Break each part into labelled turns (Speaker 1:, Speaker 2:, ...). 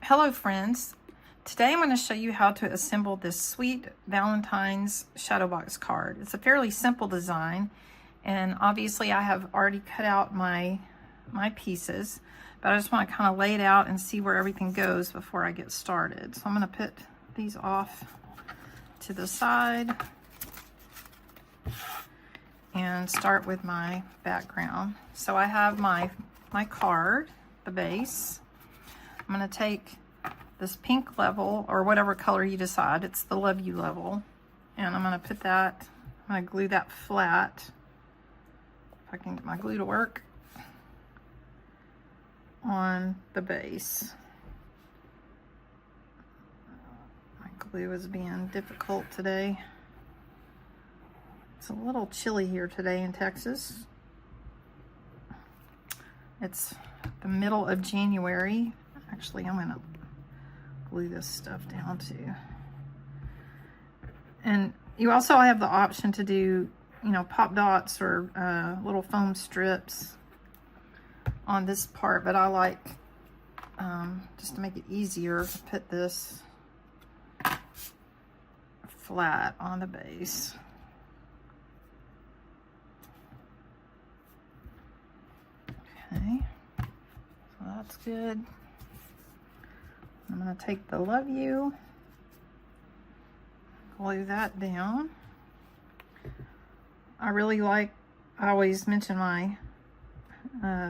Speaker 1: Hello friends, today I'm going to show you how to assemble this sweet Valentine's Shadowbox card. It's a fairly simple design, and obviously I have already cut out my pieces, but I just want to kind of lay it out and see where everything goes before I get started. So I'm going to put these off to the side and start with my background. So I have my card, the base. I'm going to take this pink level, or whatever color you decide, it's the Love You level, and I'm going to put that, I'm going to glue that flat, if I can get my glue to work, on the base. My glue is being difficult today. It's a little chilly here today in Texas. It's the middle of January. Actually, I'm going to glue this stuff down too. And you also have the option to do, you know, pop dots or little foam strips on this part, but I like, just to make it easier, to put this flat on the base. Okay, so that's good. I'm going to take the Love You, glue that down. I really like, I always mention my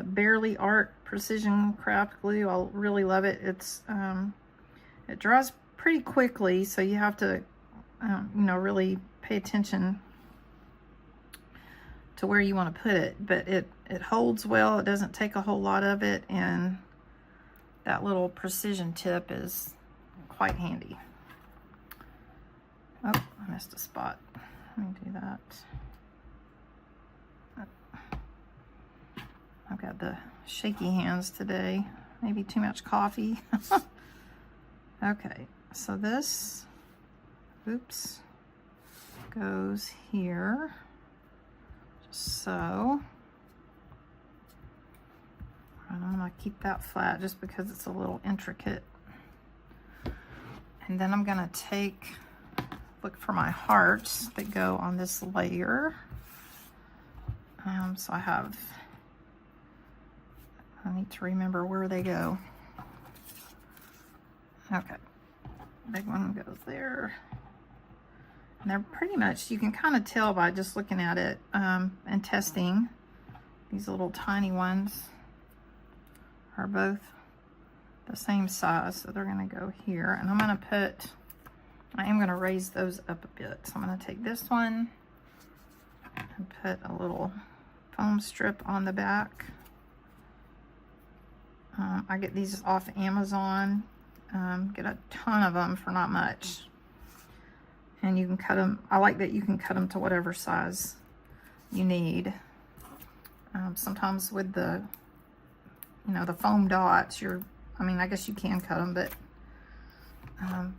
Speaker 1: Barely Art Precision Craft Glue. I really love it. It's it dries pretty quickly, so you have to you know, really pay attention to where you want to put it, but it holds well. It doesn't take a whole lot of it, and that little precision tip is quite handy. Oh, I missed a spot. Let me do that. I've got the shaky hands today. Maybe too much coffee. Okay, so this, oops, goes here, just so. And I'm going to keep that flat just because it's a little intricate. And then I'm going to look for my hearts that go on this layer. So I need to remember where they go. Okay, big one goes there. And they're pretty much, you can kind of tell by just looking at it and testing. These little tiny ones are both the same size, so they're going to go here. And I'm going to I am going to raise those up a bit. So I'm going to take this one and put a little foam strip on the back. I get these off Amazon. Get a ton of them for not much. And you can cut them, I like that you can cut them to whatever size you need. Sometimes with the, you know, the foam dots, I mean, I guess you can cut them, but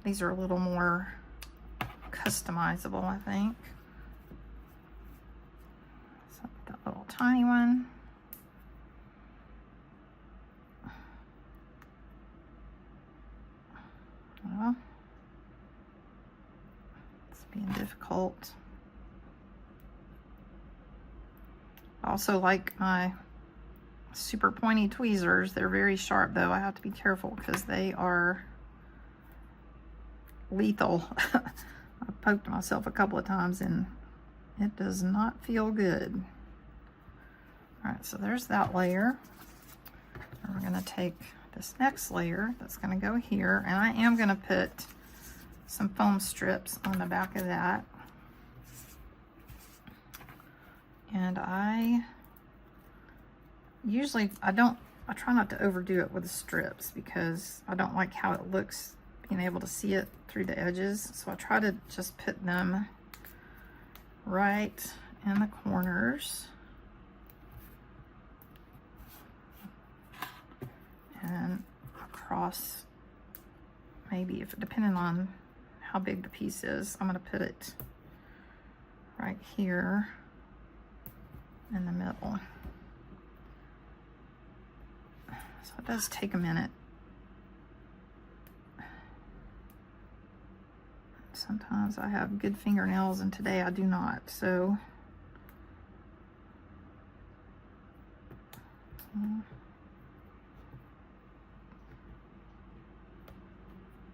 Speaker 1: these are a little more customizable, I think. So that little tiny one. Well, it's being difficult. I also like my super pointy tweezers. They're very sharp though. I have to be careful because they are lethal. I poked myself a couple of times and it does not feel good. All right, so there's that layer. And we're going to take this next layer that's going to go here, and I am going to put some foam strips on the back of that. And I try not to overdo it with the strips because I don't like how it looks, being able to see it through the edges. So I try to just put them right in the corners. And across, maybe, depending on how big the piece is, I'm going to put it right here in the middle. So it does take a minute Sometimes I have good fingernails and today I do not, so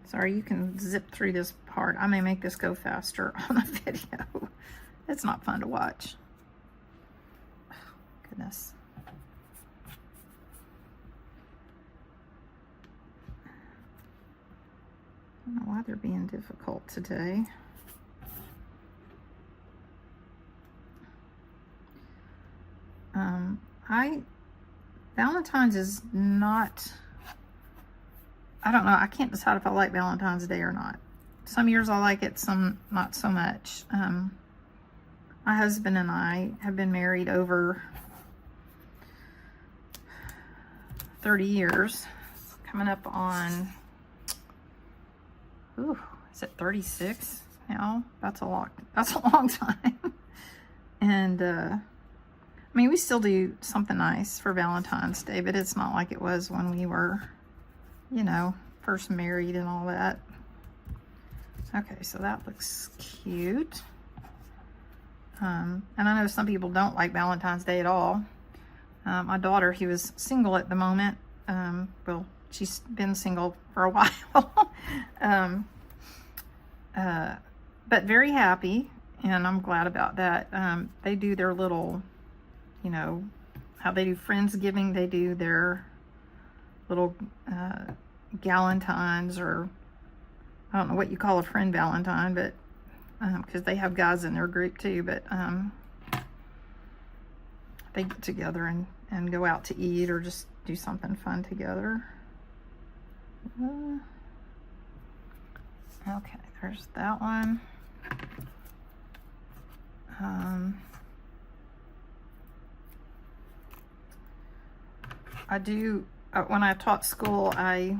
Speaker 1: sorry, you can zip through this part. I may make this go faster on the video. It's not fun to watch. Oh, goodness. I don't know why they're being difficult today. Valentine's is not, I don't know, I can't decide if I like Valentine's Day or not. Some years I like it, some not so much. My husband and I have been married over 30 years. It's coming up on, ooh, is it 36 now? That's a long time. And I mean, we still do something nice for Valentine's Day, but it's not like it was when we were, you know, first married and all that. Okay, so that looks cute. And I know some people don't like Valentine's Day at all. My daughter, who is single at the moment, well, she's been single for a while, but very happy, and I'm glad about that. They do their little, you know, how they do Friendsgiving, they do their little Galentines, or I don't know what you call a friend Valentine, but because they have guys in their group too, but they get together and go out to eat or just do something fun together. Okay, there's that one. I do, when I taught school, I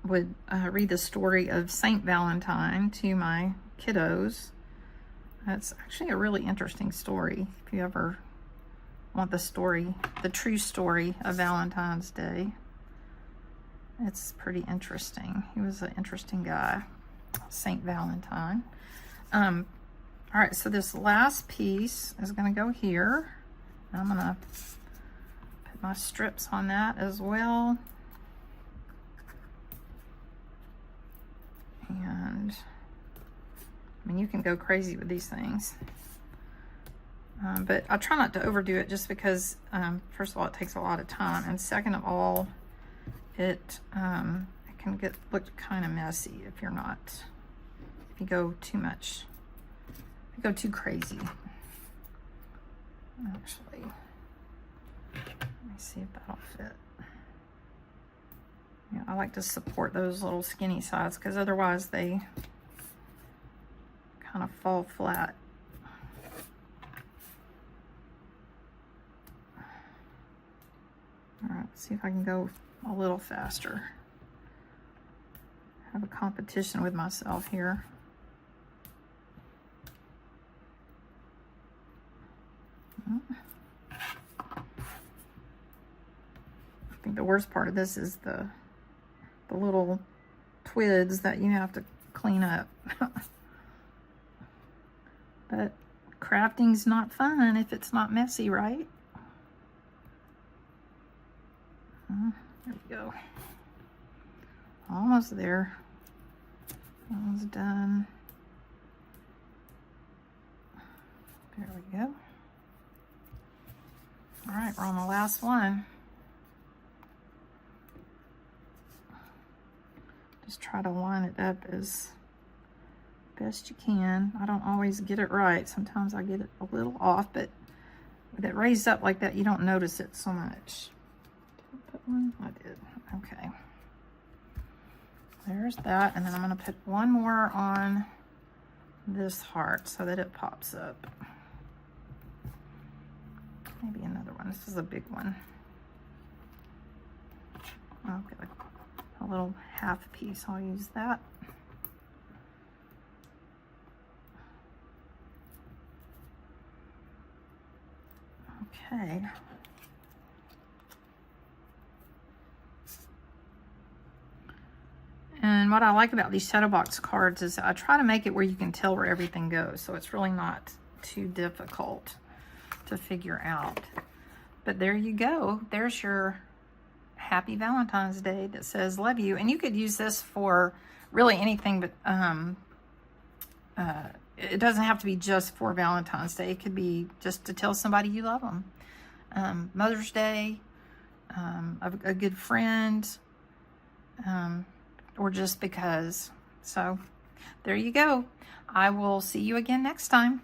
Speaker 1: would read the story of Saint Valentine to my kiddos. That's actually a really interesting story. If you ever want the story, the true story of Valentine's Day, it's pretty interesting. He was an interesting guy, Saint Valentine. All right, so this last piece is going to go here. I'm going to put my strips on that as well. And I mean, you can go crazy with these things. But I try not to overdo it just because, first of all, it takes a lot of time. And second of all, it can look kind of messy if you go too much, if you go too crazy. Actually, let me see if that'll fit. Yeah, I like to support those little skinny sides because otherwise they kind of fall flat. All right, let's see if I can go a little faster. Have a competition with myself here. I think the worst part of this is the little twids that you have to clean up. But crafting's not fun if it's not messy, right? There we go. Almost there. Almost done. There we go. All right, we're on the last one. Just try to line it up as best you can. I don't always get it right. Sometimes I get it a little off, but with it raised up like that, you don't notice it so much. Did I put one? I did. Okay. There's that, and then I'm going to put one more on this heart so that it pops up. Maybe another one. This is a big one. Okay. A little half piece, I'll use that. Okay. And And what I like about these Shadowbox cards is I try to make it where you can tell where everything goes. So it's really not too difficult to figure out. But there you go. There's your Happy Valentine's Day that says love you. And you could use this for really anything, but it doesn't have to be just for Valentine's Day. It could be just to tell somebody you love them. Mother's Day, a good friend, or just because. So there you go. I will see you again next time.